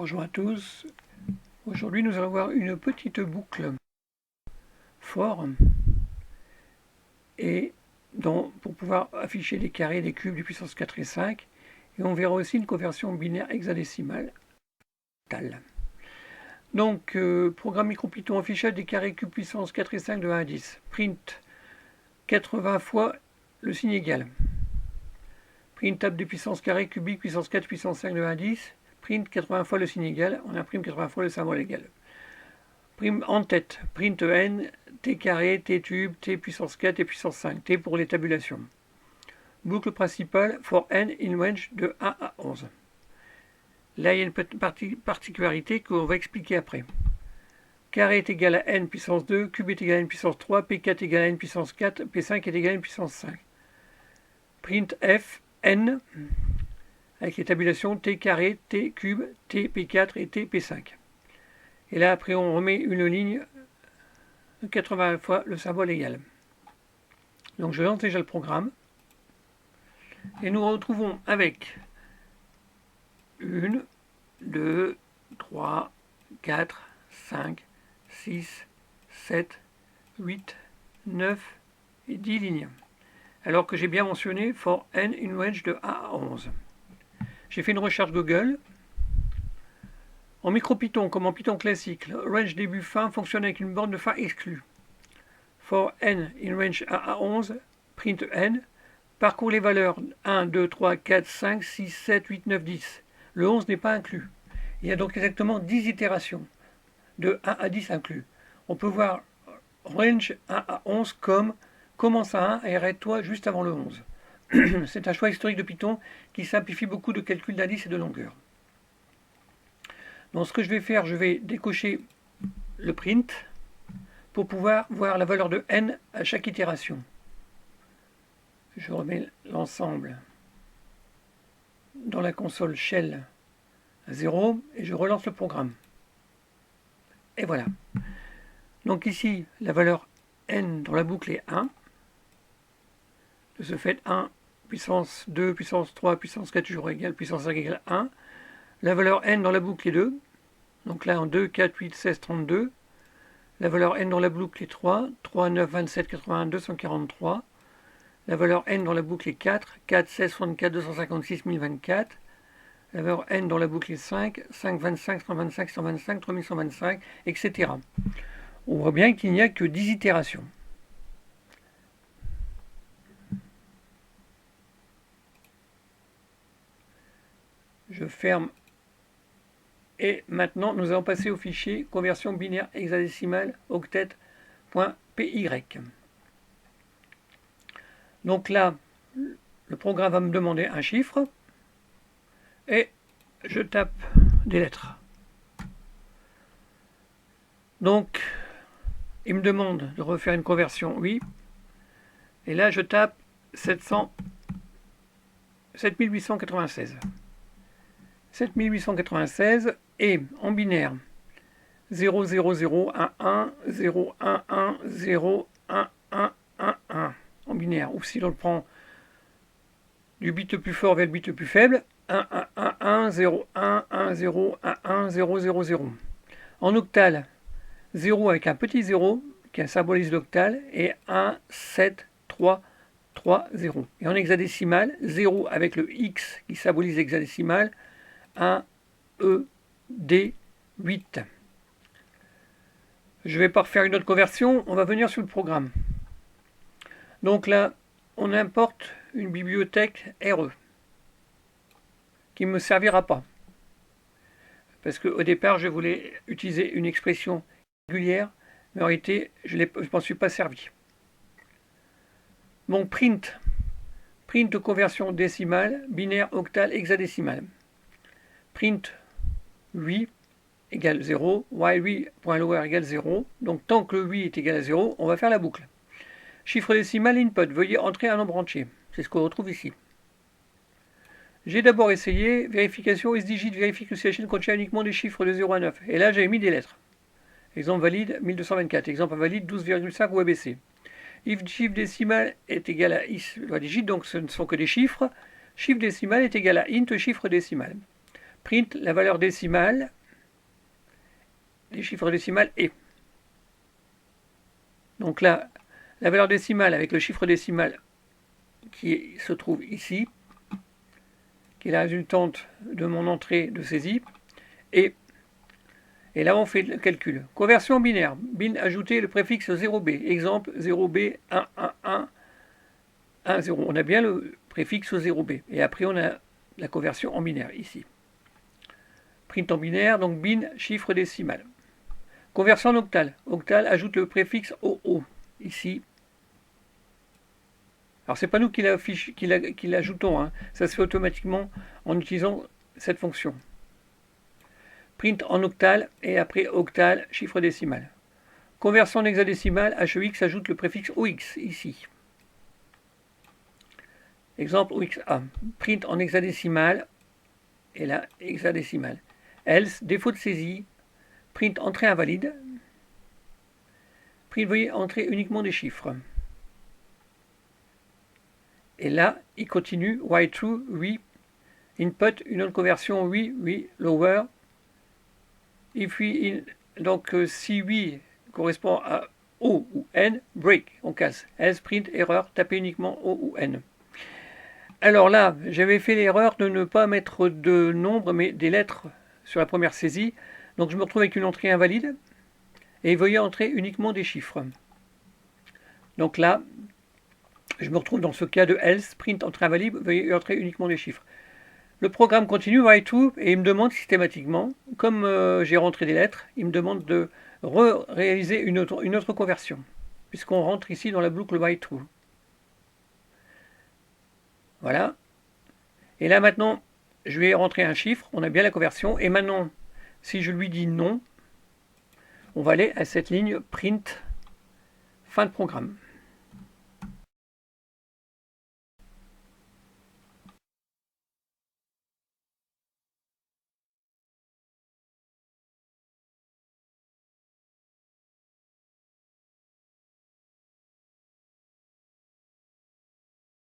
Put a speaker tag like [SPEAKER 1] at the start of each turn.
[SPEAKER 1] Bonjour à tous. Aujourd'hui, nous allons voir une petite boucle for et pour pouvoir afficher des carrés, des cubes de puissance 4 et 5. Et on verra aussi une conversion binaire hexadécimale. Donc, programme MicroPython affichage des carrés cubes puissance 4 et 5 de 1 à 10. Print 80 fois le signe égal. Print table de puissance carré cubique puissance 4 puissance 5 de 1 à 10. Print 80 fois le signe égal, on imprime 80 fois le symbole égal. Prime en tête, print n, t carré, t tube, t puissance 4 et puissance 5, t pour les tabulations. Boucle principale for n in range de 1 à 11. Là, il y a une particularité qu'on va expliquer après. Carré est égal à n puissance 2, cube est égal à n puissance 3, p4 est égal à n puissance 4, p5 est égal à n puissance 5. Print f, n, avec les tabulations t carré, t cube, t p4 et t p5. Et là, après, on remet une ligne de 80 fois le symbole égal. Donc, je lance déjà le programme. Et nous retrouvons avec 1, 2, 3, 4, 5, 6, 7, 8, 9 et 10 lignes. Alors que j'ai bien mentionné for n in range de 1 à 11. J'ai fait une recherche Google. En MicroPython, comme en Python classique, le range début fin fonctionne avec une borne de fin exclue. For n in range 1 à 11, print n, parcourt les valeurs 1, 2, 3, 4, 5, 6, 7, 8, 9, 10. Le 11 n'est pas inclus. Il y a donc exactement 10 itérations, de 1 à 10 inclus. On peut voir range 1 à 11 comme commence à 1 et arrête-toi juste avant le 11. C'est un choix historique de Python qui simplifie beaucoup de calculs d'indices et de longueur. Donc ce que je vais faire, je vais décocher le print pour pouvoir voir la valeur de n à chaque itération. Je remets l'ensemble dans la console shell à 0 et je relance le programme. Et voilà. Donc ici, la valeur n dans la boucle est 1. De ce fait, 1, puissance 2, puissance 3, puissance 4 toujours égale, puissance 5 égale 1. La valeur n dans la boucle est 2. Donc là, en 2, 4, 8, 16, 32. La valeur n dans la boucle est 3. 3, 9, 27, 82, 143. La valeur n dans la boucle est 4. 4, 16, 64, 256, 1024. La valeur n dans la boucle est 5. 5, 25, 125, 125, 3125, etc. On voit bien qu'il n'y a que 10 itérations. Je ferme. Et maintenant, nous allons passer au fichier conversion binaire hexadécimale octet.py. Donc là, le programme va me demander un chiffre et je tape des lettres. Donc, il me demande de refaire une conversion, oui. Et là, je tape 7896. 7896 et en binaire 0, 0, 0, 1, 1, 0, 1, 1, 0, 1, 1, 1, 1 en binaire. Ou si l'on le prend du bit le plus fort vers le bit le plus faible, 1, 1, 1, 1, 0, 1, 1, 0, 1, 1, 0, 0, 0. En octal, 0 avec un petit 0 qui symbolise l'octal et 1, 7, 3, 3, 0. Et en hexadécimal, 0 avec le X qui symbolise hexadécimal, 1, E, D, 8. Je ne vais pas refaire une autre conversion, on va venir sur le programme. Donc là, on importe une bibliothèque RE qui ne me servira pas. Parce qu'au départ, je voulais utiliser une expression régulière, mais en réalité, je ne m'en suis pas servi. Donc print conversion décimale, binaire, octal, hexadécimale. Print 8 égale 0, while 8.lower égale 0. Donc tant que le 8 est égal à 0, on va faire la boucle. Chiffre décimal input, veuillez entrer un nombre entier. C'est ce qu'on retrouve ici. J'ai d'abord essayé, vérification, isdigit vérifie que la chaîne contient uniquement des chiffres de 0 à 9. Et là, j'avais mis des lettres. Exemple valide 1224, exemple invalide 12,5 ou ABC. If chiffre décimal est égal à is, digit, donc ce ne sont que des chiffres. Chiffre décimal est égal à int chiffre décimal. print la valeur décimale, les chiffres décimales et. Donc là, la valeur décimale avec le chiffre décimal qui se trouve ici, qui est la résultante de mon entrée de saisie, et là on fait le calcul. Conversion binaire, bin ajouter le préfixe 0b, exemple 0b 1 1 1 1 0. On a bien le préfixe 0b, et après on a la conversion en binaire ici. Print en binaire, donc bin chiffre décimal. Conversion en octal, octal ajoute le préfixe OO ici. Alors c'est pas nous qui l'ajoutons, hein. Ça se fait automatiquement en utilisant cette fonction. Print en octal et après octal chiffre décimal. Conversion en hexadécimal, HEX ajoute le préfixe OX ici. Exemple OXA. Print en hexadécimal et là hexadécimal. Else, défaut de saisie. Print entrée invalide. Print veuillez entrer uniquement des chiffres. Et là, il continue, while true, oui, input, une autre conversion, oui, oui, lower. If we donc si oui correspond à O ou N, break, on casse. Else, print, erreur, tapez uniquement O ou N. Alors là, j'avais fait l'erreur de ne pas mettre de nombre, mais des lettres sur la première saisie. Donc je me retrouve avec une entrée invalide. Et veuillez entrer uniquement des chiffres. Donc là, je me retrouve dans ce cas de else, print entrée invalide, veuillez entrer uniquement des chiffres. Le programme continue, while true, et il me demande systématiquement, comme j'ai rentré des lettres, il me demande de réaliser une autre conversion, puisqu'on rentre ici dans la boucle while true. Voilà. Et là maintenant, je vais rentrer un chiffre, on a bien la conversion, et maintenant, si je lui dis non, on va aller à cette ligne print fin de programme.